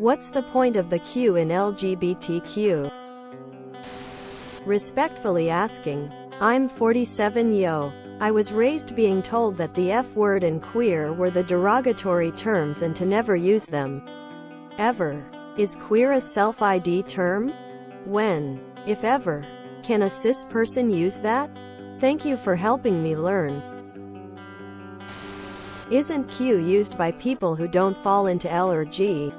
What's the point of the Q in LGBTQ? Respectfully asking. I'm 47 yo. I was raised being told that the F word and queer were the derogatory terms and to never use them. Ever. Is queer a self-ID term? When, if ever, can a cis person use that? Thank you for helping me learn. Isn't Q used by people who don't fall into L or G?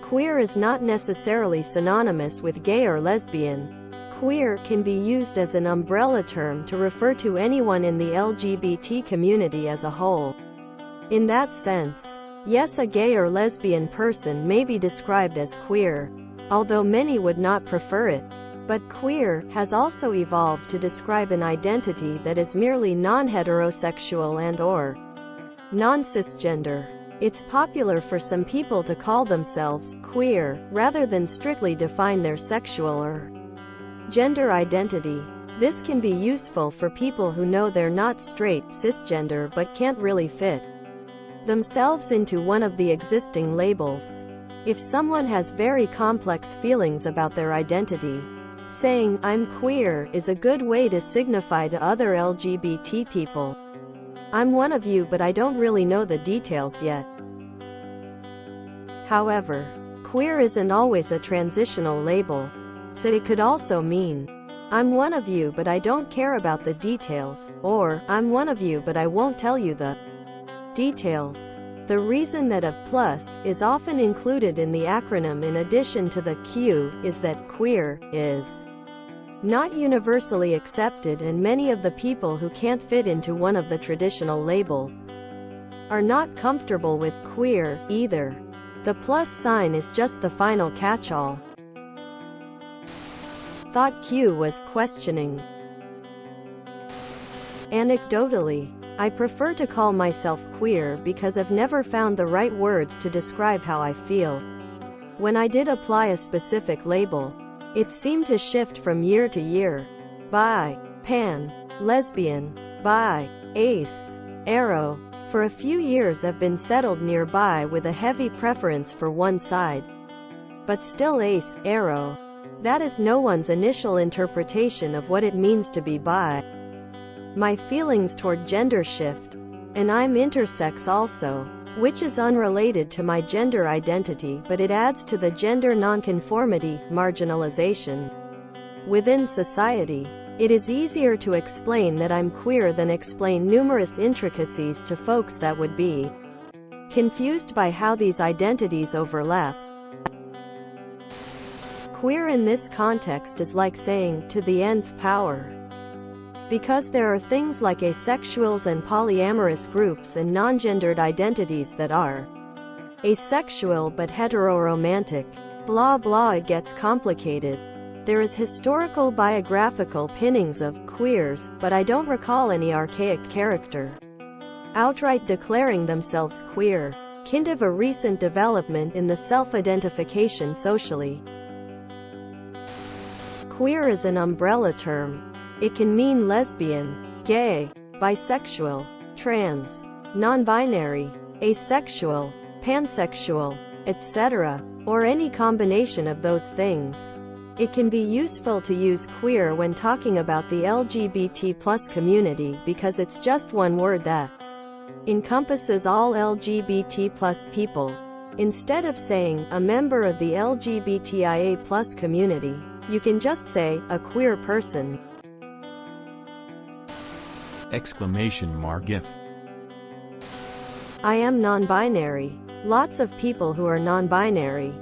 Queer is not necessarily synonymous with gay or lesbian. Queer can be used as an umbrella term to refer to anyone in the LGBT community as a whole. In that sense, yes, a gay or lesbian person may be described as queer, although many would not prefer it. But queer has also evolved to describe an identity that is merely non-heterosexual and/or non-cisgender. It's popular for some people to call themselves queer, rather than strictly define their sexual or gender identity. This can be useful for people who know they're not straight, cisgender but can't really fit themselves into one of the existing labels. If someone has very complex feelings about their identity, saying, "I'm queer," is a good way to signify to other LGBT people, "I'm one of you but I don't really know the details yet." However, queer isn't always a transitional label, so it could also mean, "I'm one of you but I don't care about the details," or, "I'm one of you but I won't tell you the details." The reason that a plus is often included in the acronym in addition to the Q is that queer is not universally accepted, and many of the people who can't fit into one of the traditional labels are not comfortable with queer either. The plus sign is just the final catch-all. Thought Q was questioning. Anecdotally, I prefer to call myself queer because I've never found the right words to describe how I feel. When I did apply a specific label, it seemed to shift from year to year. Bi, pan, lesbian, bi, ace, aro. For a few years I've been settled nearby with a heavy preference for one side. But still ace, aro. That is no one's initial interpretation of what it means to be bi. My feelings toward gender shift, and I'm intersex also, which is unrelated to my gender identity, but it adds to the gender nonconformity, marginalization within society. It is easier to explain that I'm queer than explain numerous intricacies to folks that would be confused by how these identities overlap. Queer in this context is like saying, to the nth power. Because there are things like asexuals and polyamorous groups and non-gendered identities that are asexual but heteroromantic. Blah blah, it gets complicated. There is historical biographical pinnings of queers, but I don't recall any archaic character outright declaring themselves queer. Kind of a recent development in the self-identification socially. Queer is an umbrella term. It can mean lesbian, gay, bisexual, trans, non-binary, asexual, pansexual, etc., or any combination of those things. It can be useful to use queer when talking about the LGBT+ community because it's just one word that encompasses all LGBT+ people. Instead of saying, a member of the LGBTIA+ community, you can just say, a queer person. Exclamation mark GIF. I am non-binary. Lots of people who are non-binary,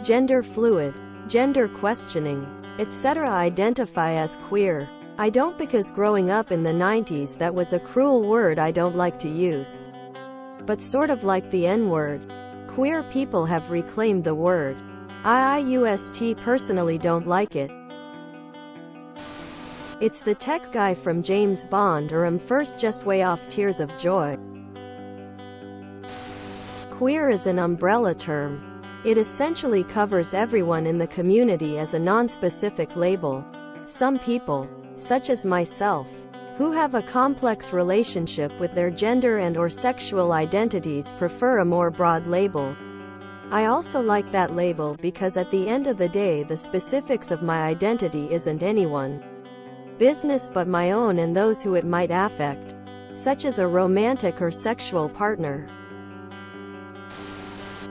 gender fluid, gender questioning, etc. identify as queer. I don't, because growing up in the 90s that was a cruel word I don't like to use. But sort of like the N-word, queer people have reclaimed the word. I personally don't like it. It's the tech guy from James Bond, or I'm first just way off Tears of Joy. Queer is an umbrella term. It essentially covers everyone in the community as a non-specific label. Some people, such as myself, who have a complex relationship with their gender and/or sexual identities prefer a more broad label. I also like that label because at the end of the day the specifics of my identity isn't anyone business but my own and those who it might affect, such as a romantic or sexual partner.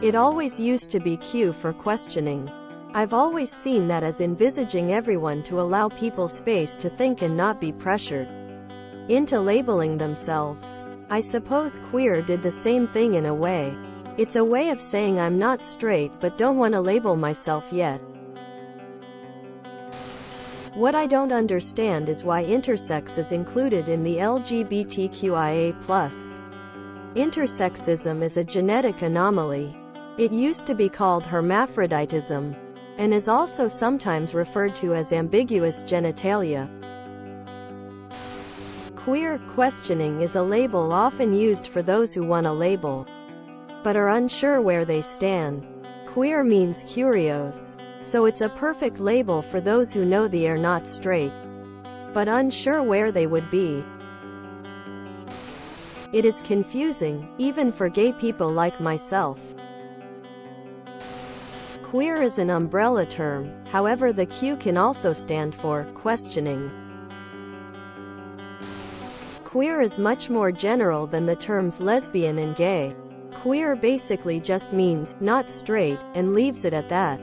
It always used to be Q for questioning. I've always seen that as envisaging everyone to allow people space to think and not be pressured into labeling themselves. I suppose queer did the same thing in a way. It's a way of saying I'm not straight but don't want to label myself yet. What I don't understand is why intersex is included in the LGBTQIA+. Intersexism is a genetic anomaly. It used to be called hermaphroditism, and is also sometimes referred to as ambiguous genitalia. Queer questioning is a label often used for those who want a label, but are unsure where they stand. Queer means curios, so it's a perfect label for those who know they are not straight, but unsure where they would be. It is confusing, even for gay people like myself. Queer is an umbrella term, however the Q can also stand for questioning. Queer is much more general than the terms lesbian and gay. Queer basically just means not straight, and leaves it at that.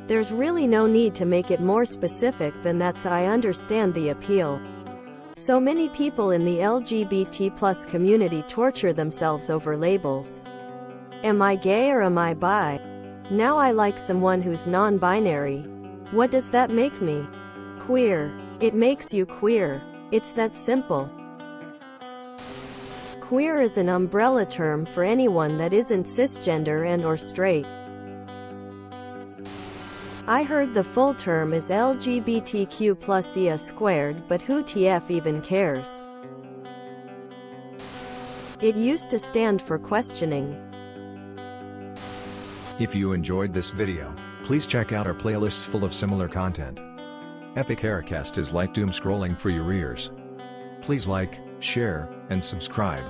There's really no need to make it more specific than that, so I understand the appeal. So many people in the LGBT+ community torture themselves over labels. Am I gay or am I bi? Now I like someone who's non-binary. What does that make me? Queer. It makes you queer. It's that simple. Queer is an umbrella term for anyone that isn't cisgender and/or straight. I heard the full term is LGBTQ+IA², but who TF even cares? It used to stand for questioning. If you enjoyed this video, please check out our playlists full of similar content. Epic Haircast is like doom scrolling for your ears. Please like, share, and subscribe.